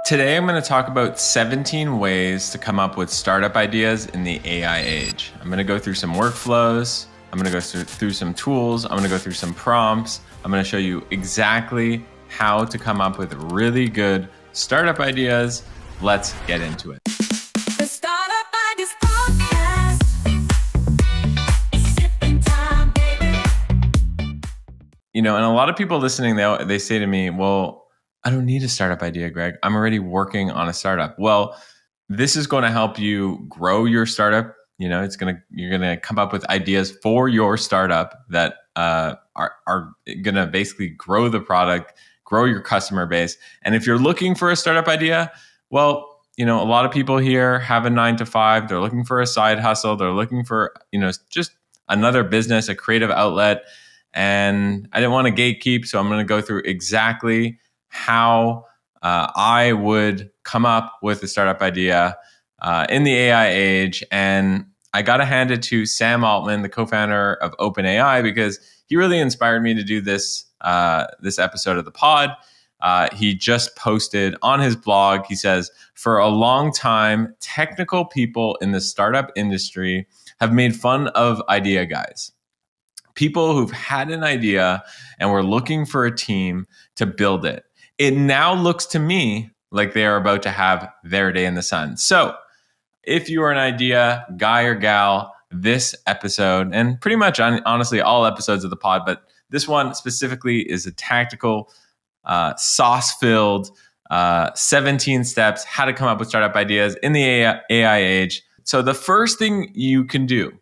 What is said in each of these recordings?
Today, I'm going to talk about 17 ways to come up with startup ideas in the AI age. I'm going to go through some workflows. I'm going to go through some tools. I'm going to go through some prompts. I'm going to show you exactly how to come up with really good startup ideas. Let's get into it. The Startup Ideas Podcast. Sipping time, baby. And a lot of people listening, they say to me, well, I don't need a startup idea, Greg. I'm already working on a startup. Well, this is going to help you grow your startup. You're going to come up with ideas for your startup that are going to basically grow the product, grow your customer base. And if you're looking for a startup idea, well, a lot of people here have a 9-to-5. They're looking for a side hustle. They're looking for, just another business, a creative outlet. And I didn't want to gatekeep, so I'm going to go through exactly how I would come up with a startup idea in the AI age. And I got to hand it to Sam Altman, the co-founder of OpenAI, because he really inspired me to do this episode of the pod. He just posted on his blog, he says, for a long time, technical people in the startup industry have made fun of idea guys. People who've had an idea and were looking for a team to build it. It now looks to me like they are about to have their day in the sun. So if you are an idea guy or gal, this episode, and pretty much honestly all episodes of the pod, but this one specifically is a tactical, sauce-filled 17 steps, how to come up with startup ideas in the AI age. So the first thing you can do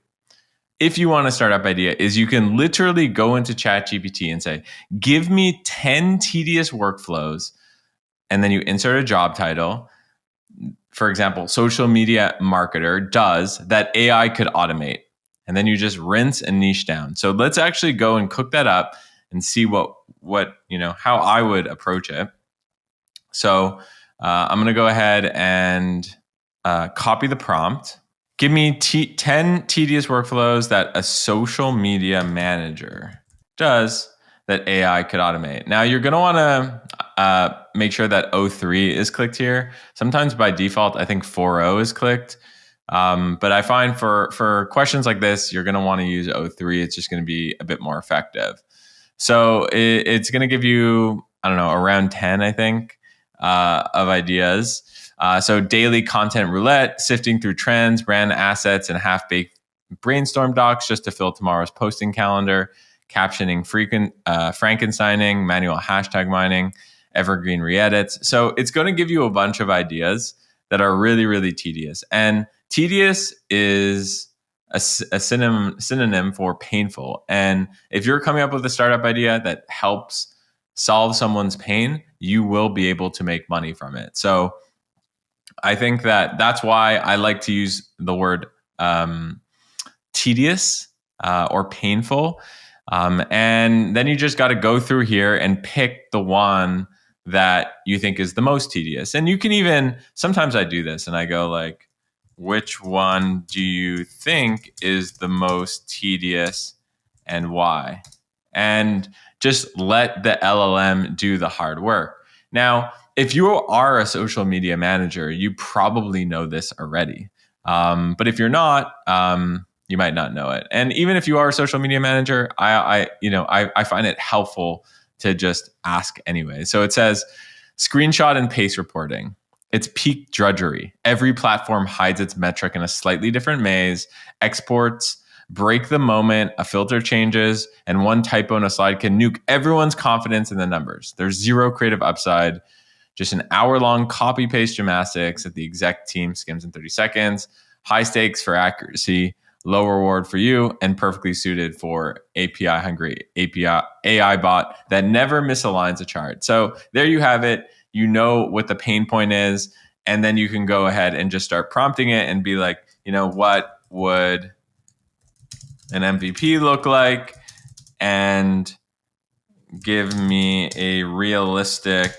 if you want a startup idea is you can literally go into ChatGPT and say, give me 10 tedious workflows, and then you insert a job title. For example, social media marketer does that AI could automate. And then you just rinse and niche down. So let's actually go and cook that up and see what how I would approach it. So I'm going to go ahead and copy the prompt. Give me 10 tedious workflows that a social media manager does that AI could automate. Now, you're going to want to make sure that 03 is clicked here. Sometimes by default, I think 40 is clicked. But I find for questions like this, you're going to want to use 03. It's just going to be a bit more effective. So it's going to give you, around 10, I think, of ideas. So daily content roulette, sifting through trends, brand assets, and half-baked brainstorm docs just to fill tomorrow's posting calendar, captioning frequent Frankensteining, manual hashtag mining, evergreen re-edits. So it's going to give you a bunch of ideas that are really, really tedious. And tedious is a synonym for painful. And if you're coming up with a startup idea that helps solve someone's pain, you will be able to make money from it. So I think that's why I like to use the word tedious or painful. And then you just got to go through here and pick the one that you think is the most tedious. And you can even, sometimes I do this and I go like, which one do you think is the most tedious and why? And just let the LLM do the hard work. Now, if you are a social media manager, you probably know this already. But if you're not, you might not know it. And even if you are a social media manager, I find it helpful to just ask anyway. So it says, screenshot and paste reporting. It's peak drudgery. Every platform hides its metric in a slightly different maze. Exports break the moment a filter changes, and one typo in a slide can nuke everyone's confidence in the numbers. There's zero creative upside. Just an hour-long copy-paste gymnastics that the exec team skims in 30 seconds. High stakes for accuracy, low reward for you, and perfectly suited for API-hungry AI bot that never misaligns a chart. So there you have it. You know what the pain point is, and then you can go ahead and just start prompting it and be like, what would an MVP look like? And give me a realistic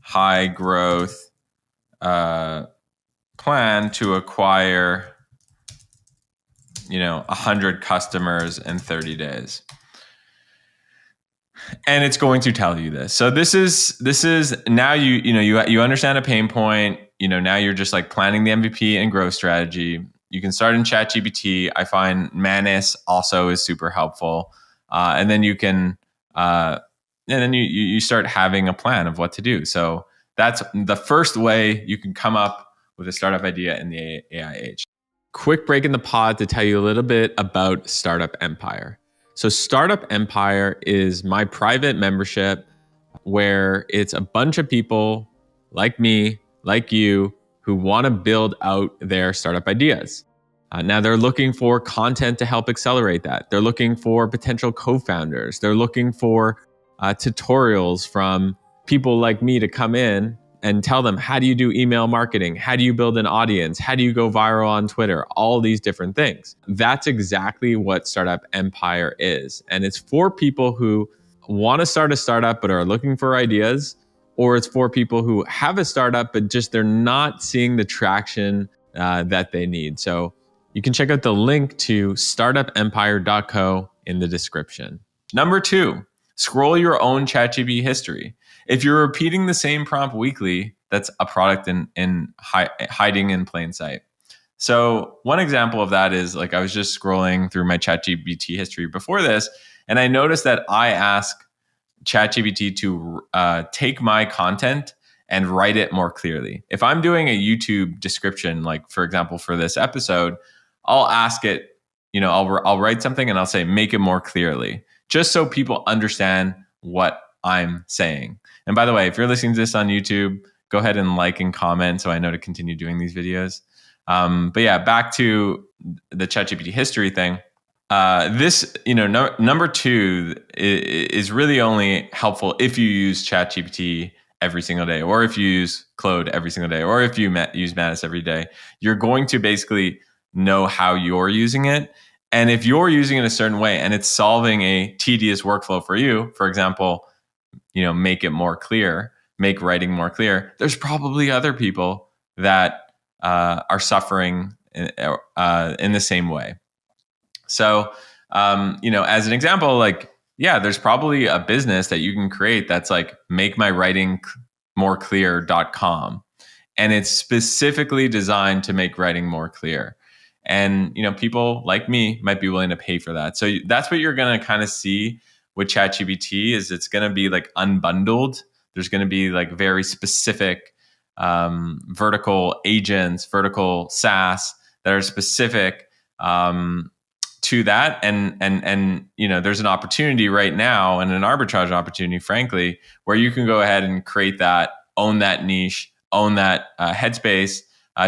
high growth plan to acquire 100 customers in 30 days. And it's going to tell you this. So this is now you understand a pain point. Now you're just like planning the MVP and growth strategy. You can start in ChatGPT. I find Manus also is super helpful, and then you can and then you start having a plan of what to do. So that's the first way you can come up with a startup idea in the AI age. Quick break in the pod to tell you a little bit about Startup Empire. So Startup Empire is my private membership where it's a bunch of people like me, like you, who want to build out their startup ideas. Now they're looking for content to help accelerate that. They're looking for potential co-founders. They're looking for tutorials from people like me to come in and tell them, how do you do email marketing? How do you build an audience? How do you go viral on Twitter? All these different things. That's exactly what Startup Empire is. And it's for people who want to start a startup but are looking for ideas, or it's for people who have a startup but just they're not seeing the traction that they need. So you can check out the link to startupempire.co in the description. Number 2, scroll your own ChatGPT history. If you're repeating the same prompt weekly, that's a product hiding in plain sight. So one example of that is like I was just scrolling through my ChatGPT history before this, and I noticed that I ask ChatGPT to take my content and write it more clearly. If I'm doing a YouTube description, like for example for this episode, I'll ask it, I'll write something and I'll say, make it more clearly, just so people understand what I'm saying. And by the way, if you're listening to this on YouTube, go ahead and like and comment so I know to continue doing these videos. But yeah, back to the ChatGPT history thing. This, number 2 is really only helpful if you use ChatGPT every single day, or if you use Claude every single day, or if you use Manus every day. You're going to basically know how you're using it. And if you're using it a certain way and it's solving a tedious workflow for you, for example, make it more clear, make writing more clear, there's probably other people that are suffering in the same way. So, as an example, there's probably a business that you can create that's like makemywritingmoreclear.com. And it's specifically designed to make writing more clear. And, people like me might be willing to pay for that. So that's what you're going to kind of see with ChatGPT is it's going to be like unbundled. There's going to be like very specific vertical agents, vertical SaaS that are specific to that. And there's an opportunity right now and an arbitrage opportunity, frankly, where you can go ahead and create that, own that niche, own that headspace.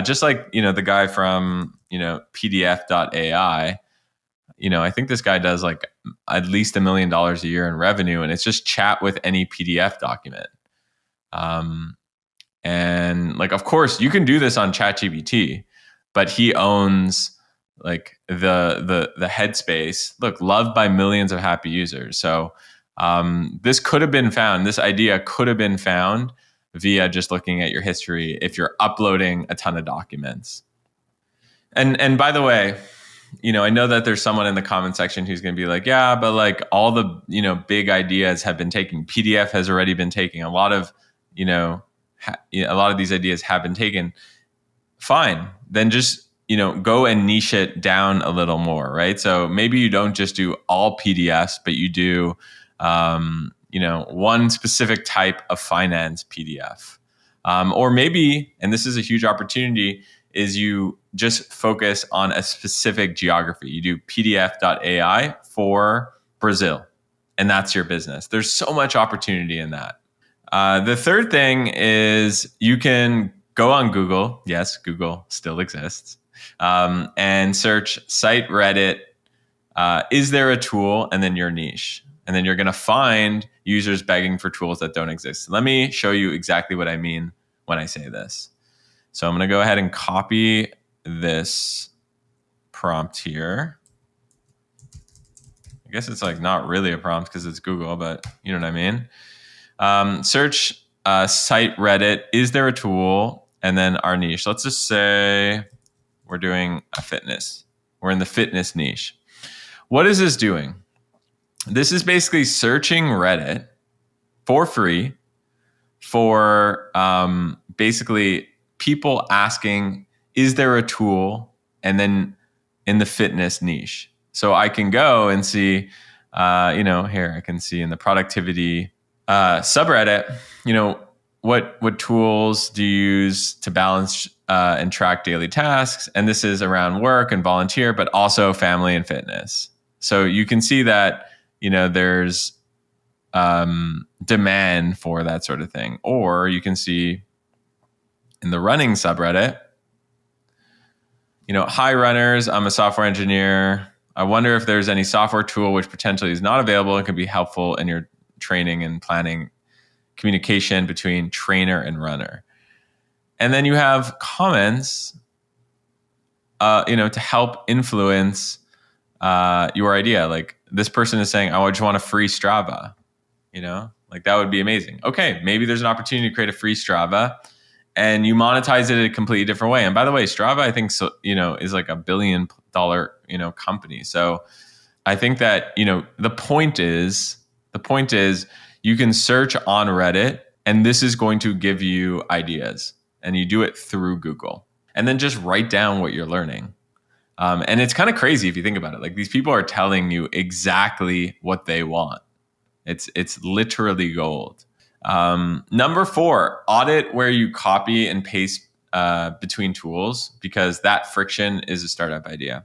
Just like, the guy from, PDF.ai, I think this guy does like at least $1 million a year in revenue, and it's just chat with any PDF document. And like, of course you can do this on ChatGPT, but he owns like the headspace, loved by millions of happy users. So this idea could have been found via just looking at your history if you're uploading a ton of documents. And by the way, I know that there's someone in the comment section who's going to be like, yeah, but like all the, big ideas have been taken. PDF has already been taken. A lot of these ideas have been taken. Fine. Then just, go and niche it down a little more, right? So maybe you don't just do all PDFs, but you do, one specific type of finance PDF. Or maybe, and this is a huge opportunity, is you just focus on a specific geography. You do PDF.ai for Brazil, and that's your business. There's so much opportunity in that. The third thing is you can go on Google. Yes, Google still exists. And search site Reddit. Is there a tool? And then your niche. And then you're going to find users begging for tools that don't exist. Let me show you exactly what I mean when I say this. So I'm going to go ahead and copy this prompt here. I guess it's like not really a prompt because it's Google, but you know what I mean? Search site Reddit. Is there a tool? And then our niche. Let's just say we're doing a fitness. We're in the fitness niche. What is this doing? This is basically searching Reddit for free for basically people asking, is there a tool? And then in the fitness niche. So I can go and see, here I can see in the productivity subreddit, what tools do you use to balance and track daily tasks? And this is around work and volunteer, but also family and fitness. So you can see that, there's demand for that sort of thing. Or you can see in the running subreddit, hi runners, I'm a software engineer. I wonder if there's any software tool which potentially is not available and could be helpful in your training and planning communication between trainer and runner. And then you have comments, to help influence your idea. Like this person is saying, I just want a free Strava, like that would be amazing. Okay, maybe there's an opportunity to create a free Strava and you monetize it a completely different way. And by the way, Strava, I think, is like $1 billion, company. So I think that, the point is you can search on Reddit and this is going to give you ideas and you do it through Google and then just write down what you're learning. And it's kind of crazy if you think about it. Like these people are telling you exactly what they want. It's literally gold. Number 4, audit where you copy and paste between tools, because that friction is a startup idea.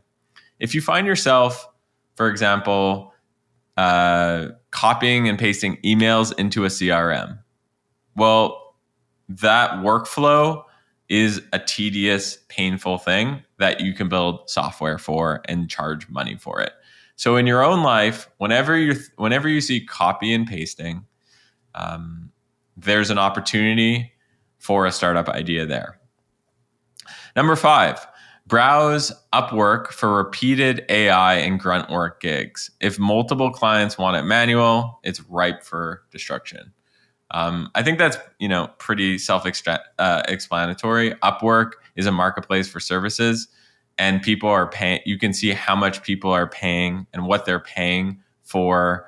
If you find yourself, for example, copying and pasting emails into a CRM, well, that workflow is a tedious, painful thing that you can build software for and charge money for it. So in your own life, whenever you see copy and pasting, there's an opportunity for a startup idea there. Number 5, browse Upwork for repeated AI and grunt work gigs. If multiple clients want it manual, it's ripe for destruction. I think that's pretty self-explanatory. Upwork is a marketplace for services, and people are paying. You can see how much people are paying and what they're paying for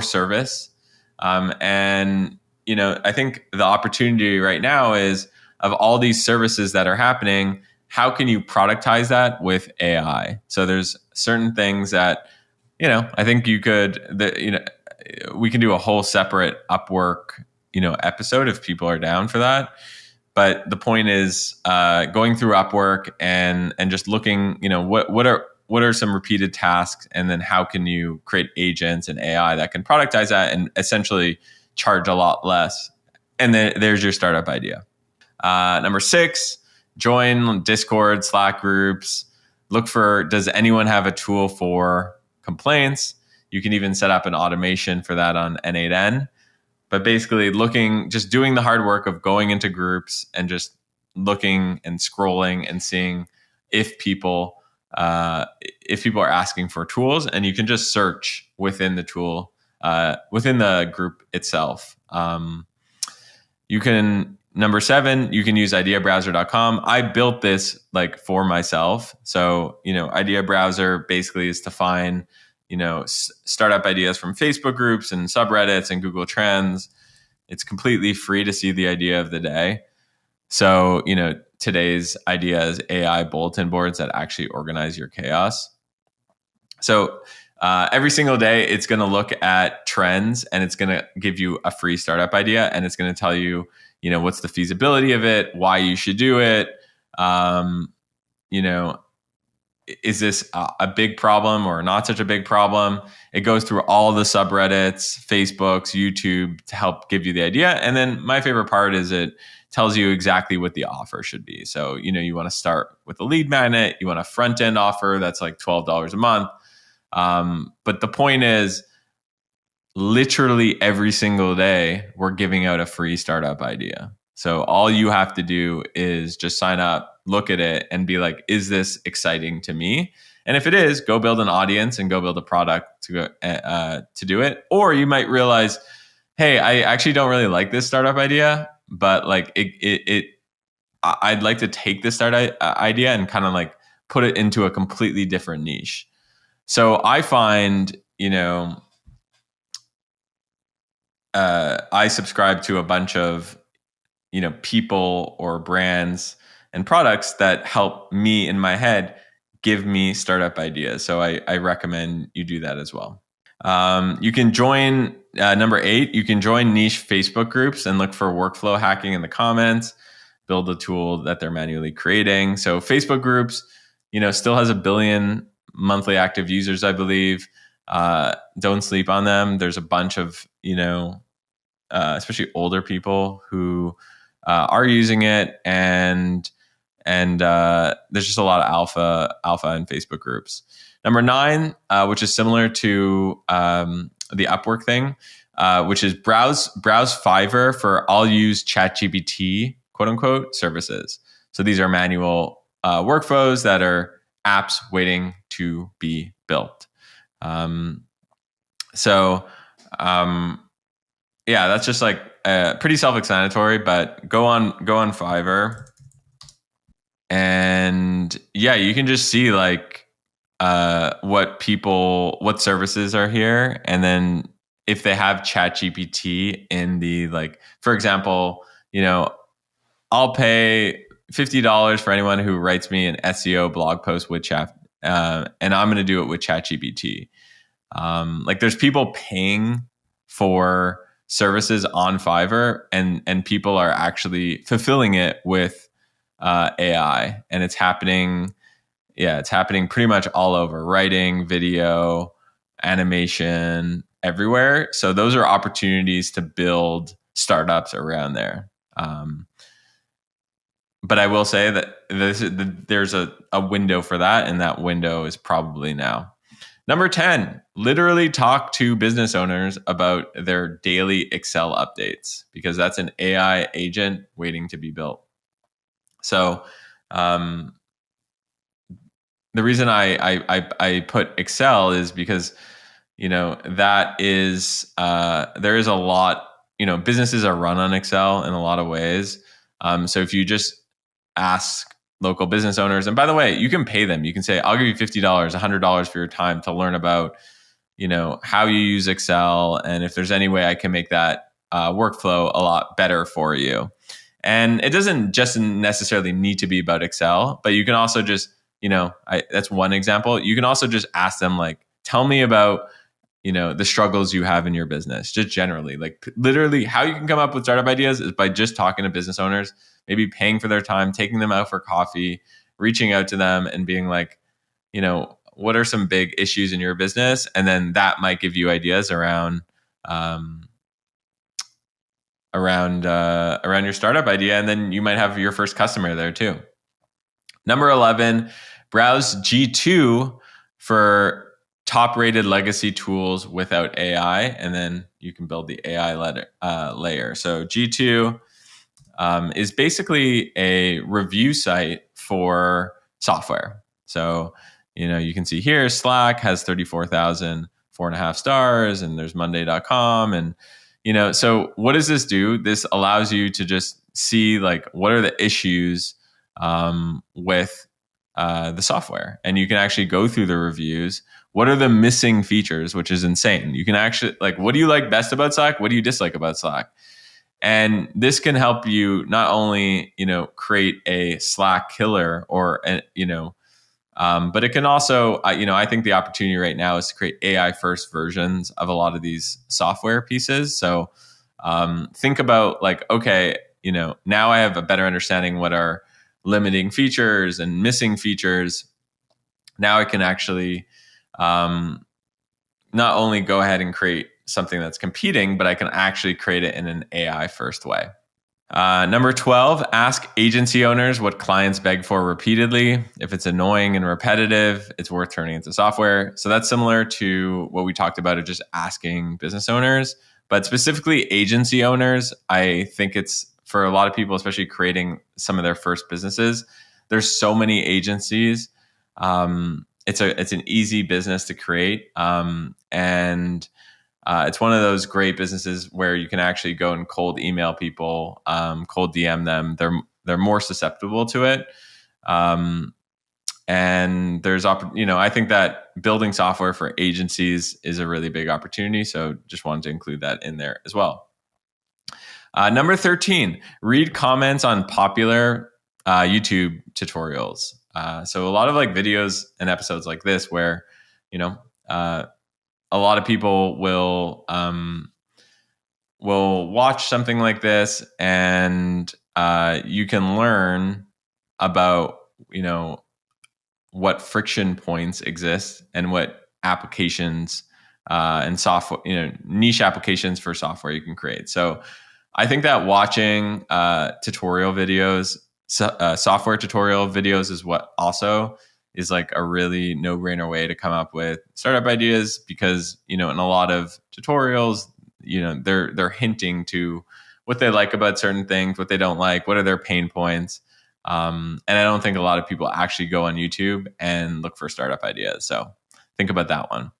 service. And I think the opportunity right now is, of all these services that are happening, how can you productize that with AI? So there's certain things that I think you could we can do a whole separate Upwork episode if people are down for that. But the point is going through Upwork and just looking, what are some repeated tasks, and then how can you create agents and AI that can productize that and essentially charge a lot less. And then there's your startup idea. Number 6, join Discord, Slack groups. Look for, does anyone have a tool for complaints? You can even set up an automation for that on N8N. But basically just doing the hard work of going into groups and just looking and scrolling and seeing if people are asking for tools, and you can just search within the tool, within the group itself. Number 7, you can use ideabrowser.com. I built this for myself. So, Idea Browser basically is to find, startup ideas from Facebook groups and subreddits and Google Trends. It's completely free to see the idea of the day. So, today's idea is AI bulletin boards that actually organize your chaos. So every single day, it's going to look at trends and it's going to give you a free startup idea, and it's going to tell you, what's the feasibility of it, why you should do it. Is this a big problem or not such a big problem? It goes through all the subreddits, Facebooks, YouTube to help give you the idea. And then my favorite part is it tells you exactly what the offer should be. So, you want to start with a lead magnet, you want a front end offer that's like $12 a month. But the point is, literally every single day, we're giving out a free startup idea. So all you have to do is just sign up, look at it, and be like, is this exciting to me? And if it is, go build an audience and go build a product to do it. Or you might realize, hey, I actually don't really like this startup idea, but I'd like to take this idea and kind of put it into a completely different niche. So I find you know, I subscribe to a bunch of, people or brands and products that help me in my head give me startup ideas. So I recommend you do that as well. You can join, number 8, you can join niche Facebook groups and look for workflow hacking in the comments, build a tool that they're manually creating. So Facebook groups, still has 1 billion monthly active users, I believe. Don't sleep on them. There's a bunch of, especially older people who are using it, and there's just a lot of alpha in Facebook groups. Number 9, which is similar to the Upwork thing, which is browse Fiverr for I'll use ChatGPT quote unquote services. So these are manual workflows that are apps waiting to be built. Yeah, that's just like pretty self-explanatory, but go on Fiverr, and yeah, you can just see like what services are here, and then if they have ChatGPT in the, like, for example, I'll pay $50 for anyone who writes me an SEO blog post with chat, and I'm going to do it with ChatGPT. Like, there's people paying for services on Fiverr, and people are actually fulfilling it with AI, and it's happening. Yeah, it's happening pretty much all over: writing, video, animation, everywhere. So those are opportunities to build startups around there. But I will say that there's a window for that, and that window is probably now. Number 10, literally talk to business owners about their daily Excel updates, because that's an AI agent waiting to be built. So the reason I put Excel is because, that is, there is a lot, businesses are run on Excel in a lot of ways. So if you just ask local business owners, and by the way, you can pay them. You can say, I'll give you $50, $100 for your time to learn about, how you use Excel, and if there's any way I can make that workflow a lot better for you. And it doesn't just necessarily need to be about Excel, but you can also just, that's one example. You can also just ask them, like, tell me about, the struggles you have in your business, just generally. Like, literally how you can come up with startup ideas is by just talking to business owners, maybe paying for their time, taking them out for coffee, reaching out to them and being like, what are some big issues in your business? And then that might give you ideas around your startup idea. And then you might have your first customer there too. Number 11, browse G2 for top-rated legacy tools without AI, and then you can build the AI layer. So G2 is basically a review site for software. So, you can see here, Slack has 34,000, 4.5 stars, and there's Monday.com. And, so what does this do? This allows you to just see, like, what are the issues with the software, and you can actually go through the reviews. What are the missing features, which is insane. You can actually, like, what do you like best about Slack? What do you dislike about Slack? And this can help you not only, create a Slack killer but it can also, I think the opportunity right now is to create AI first versions of a lot of these software pieces. So think about, like, okay, now I have a better understanding what are limiting features and missing features. Now I can actually not only go ahead and create something that's competing, but I can actually create it in an AI first way. Number 12, ask agency owners what clients beg for repeatedly. If it's annoying and repetitive, it's worth turning into software. So that's similar to what we talked about of just asking business owners, but specifically agency owners. I think it's, for a lot of people, especially creating some of their first businesses, there's so many agencies. It's an easy business to create. And it's one of those great businesses where you can actually go and cold email people, cold DM them. They're more susceptible to it. And there's, I think that building software for agencies is a really big opportunity. So just wanted to include that in there as well. Number 13, read comments on popular YouTube tutorials. So a lot of like videos and episodes like this where, a lot of people will watch something like this, and you can learn about, what friction points exist and what applications and software, niche applications for software you can create. So I think that watching tutorial videos, software tutorial videos is what also is like a really no-brainer way to come up with startup ideas, because, in a lot of tutorials, they're hinting to what they like about certain things, what they don't like, what are their pain points. And I don't think a lot of people actually go on YouTube and look for startup ideas. So think about that one.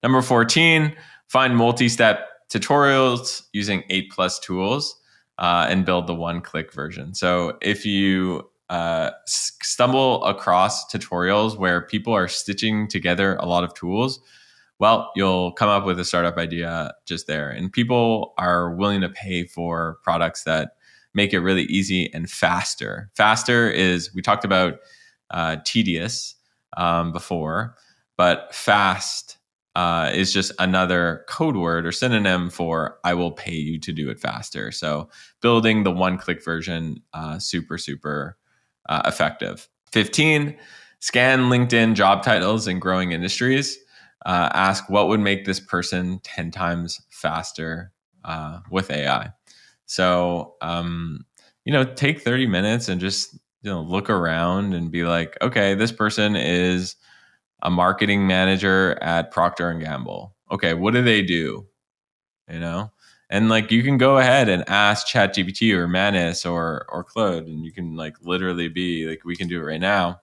Number 14, find multi-step tutorials using 8+ tools and build the one-click version. So if you stumble across tutorials where people are stitching together a lot of tools, well, you'll come up with a startup idea just there. And people are willing to pay for products that make it really easy and faster. Faster is, we talked about tedious before, but fast is just another code word or synonym for I will pay you to do it faster. So building the one-click version, super effective. 15, scan LinkedIn job titles in growing industries. Ask what would make this person 10 times faster with AI. So, take 30 minutes and just, look around and be like, okay, this person is a marketing manager at Procter and Gamble. Okay, what do they do? And like you can go ahead and ask ChatGPT or Manus or Claude, and you can like literally be like, we can do it right now.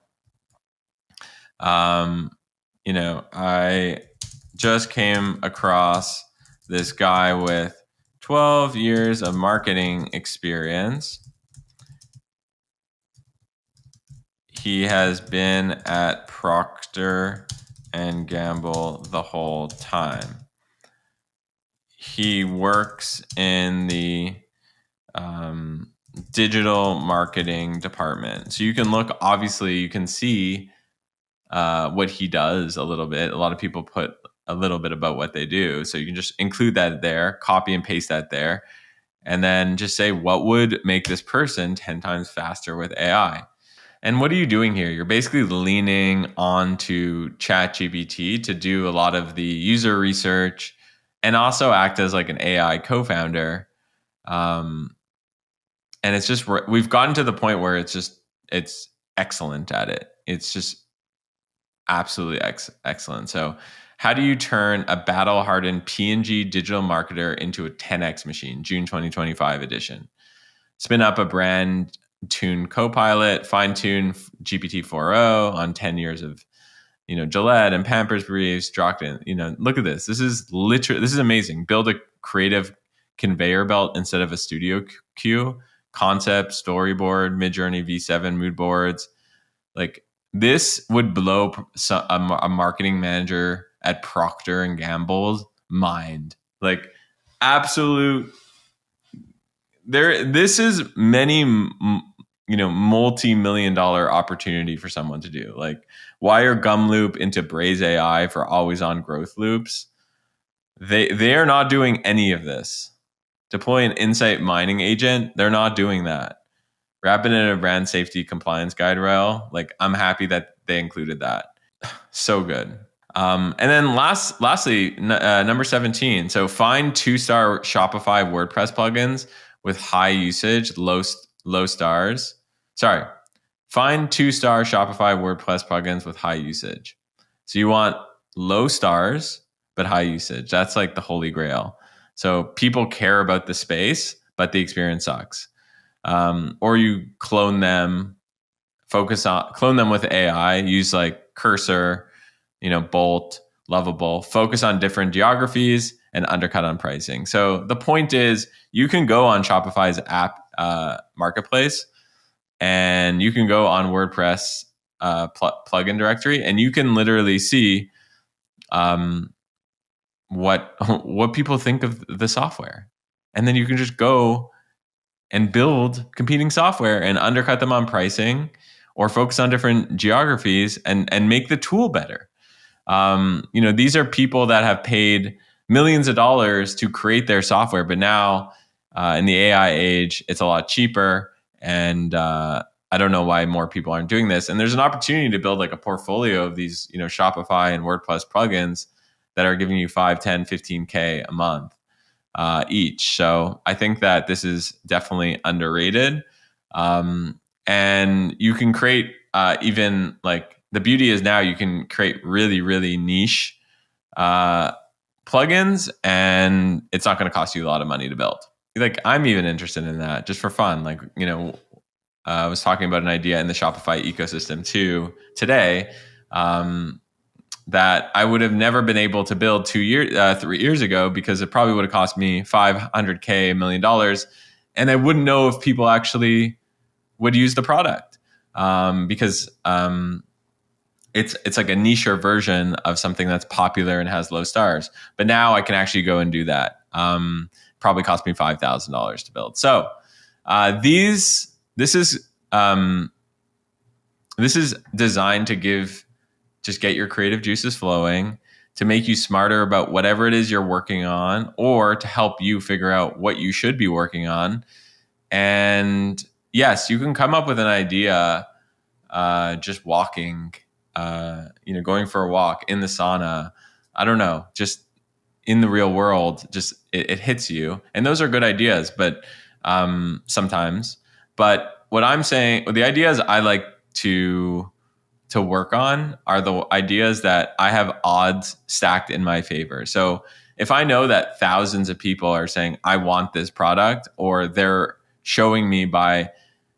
I just came across this guy with 12 years of marketing experience. He has been at Procter and Gamble the whole time. He works in the digital marketing department. So you can look, obviously, you can see what he does a little bit. A lot of people put a little bit about what they do. So you can just include that there, copy and paste that there, and then just say, what would make this person 10 times faster with AI? And what are you doing here? You're basically leaning onto ChatGPT to do a lot of the user research and also act as like an AI co-founder. And it's just, we've gotten to the point where it's excellent at it. It's just absolutely excellent. So how do you turn a battle-hardened P&G digital marketer into a 10x machine? June 2025 edition. Spin up a brand tune Copilot, fine-tune GPT-4o on 10 years of, Gillette and Pampers briefs, Drockton. Look at this. This is amazing. Build a creative conveyor belt instead of a studio queue. Concept, storyboard, Midjourney V7 mood boards. Like this would blow a marketing manager at Procter and Gamble's mind. Like absolute. This is many, multi-million-dollar opportunity for someone to do. Like wire gum loop into Braze AI for always on growth loops. They are not doing any of this. Deploy an insight mining agent. They're not doing that. Wrap it in a brand safety compliance guide rail. Like I'm happy that they included that. So good. And then lastly, number 17. So find 2-star Shopify WordPress plugins with high usage, low stars. Sorry. Find 2-star Shopify WordPress plugins with high usage. So you want low stars, but high usage. That's like the holy grail. So people care about the space, but the experience sucks. Or you clone them with AI, use like Cursor, Bolt, Lovable, focus on different geographies and undercut on pricing. So the point is you can go on Shopify's app marketplace and you can go on WordPress plugin directory, and you can literally see what people think of the software, and then you can just go and build competing software and undercut them on pricing, or focus on different geographies and make the tool better. These are people that have paid millions of dollars to create their software, but now in the AI age, it's a lot cheaper. And I don't know why more people aren't doing this. And there's an opportunity to build like a portfolio of these, Shopify and WordPress plugins that are giving you 5, 10, 15K a month each. So I think that this is definitely underrated. And you can create even like, the beauty is now you can create really, really niche plugins, and it's not going to cost you a lot of money to build. Like, I'm even interested in that just for fun. Like, I was talking about an idea in the Shopify ecosystem too today that I would have never been able to build 3 years ago, because it probably would have cost me $500K, $1 million, and I wouldn't know if people actually would use the product because it's like a niche version of something that's popular and has low stars. But now I can actually go and do that. Probably cost me $5,000 to build. So this is designed to get your creative juices flowing, to make you smarter about whatever it is you're working on, or to help you figure out what you should be working on. And yes, you can come up with an idea just walking, going for a walk in the sauna. I don't know, just in the real world, just it hits you. And those are good ideas, but sometimes. But what I'm saying, the ideas I like to work on are the ideas that I have odds stacked in my favor. So if I know that thousands of people are saying, I want this product, or they're showing me by,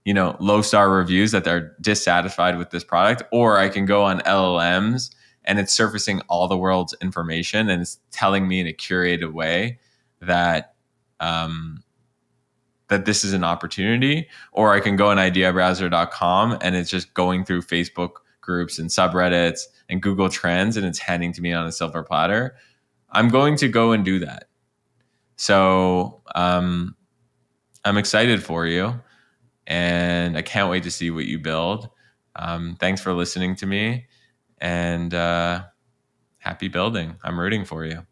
low star reviews that they're dissatisfied with this product, or I can go on LLMs and it's surfacing all the world's information and it's telling me in a curated way that, that this is an opportunity, or I can go on ideabrowser.com and it's just going through Facebook groups and subreddits and Google Trends and it's handing to me on a silver platter. I'm going to go and do that. So I'm excited for you, and I can't wait to see what you build. Thanks for listening to me, and happy building. I'm rooting for you.